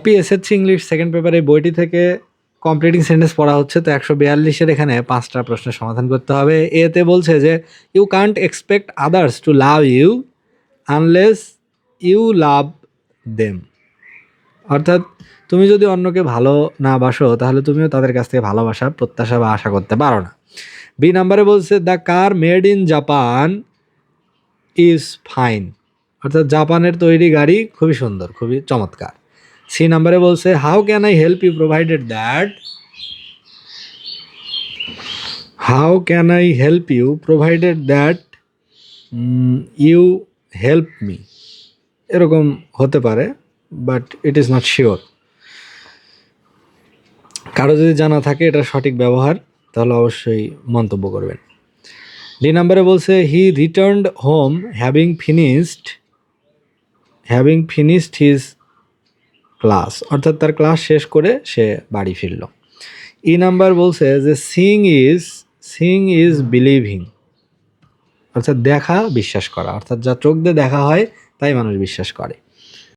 MP SSC English second পেপারে বইটি থেকে কমপ্লিটিং সেন্টেন্স পড়া হচ্ছে। তো 142-এর এখানে 5টা প্রশ্নের সমাধান করতে হবে। এতে বলছে যে you can't expect others to love you unless you love them. অর্থাৎ তুমি যদি অন্যকে ভালো না বাসো তাহলে তুমিও তাদের কাছ থেকে ভালোবাসা প্রত্যাশা বা আশা করতে পারো না। বি নাম্বারে বলছে the car made in Japan is fine. অর্থাৎ জাপানের তৈরি গাড়ি খুবই সুন্দর, খুবই চমৎকার। সি নাম্বারে বলছে how can I help you provided that you help me. এরকম হতে পারে, but it is not sure. কারো যদি জানা থাকে এটা সঠিক ব্যবহার তাহলে অবশ্যই মন্তব্য করবেন। ডি নাম্বারে বলছে he returned home having finished his class. অর্থাৎ তার ক্লাস শেষ করে সে বাড়ি ফিরল। ই নাম্বার বলছে যে সিং ইজ বিলিভিং। অর্থাৎ দেখা বিশ্বাস করা, অর্থাৎ যা চোখ দিয়ে দেখা হয় তাই মানুষ বিশ্বাস করে।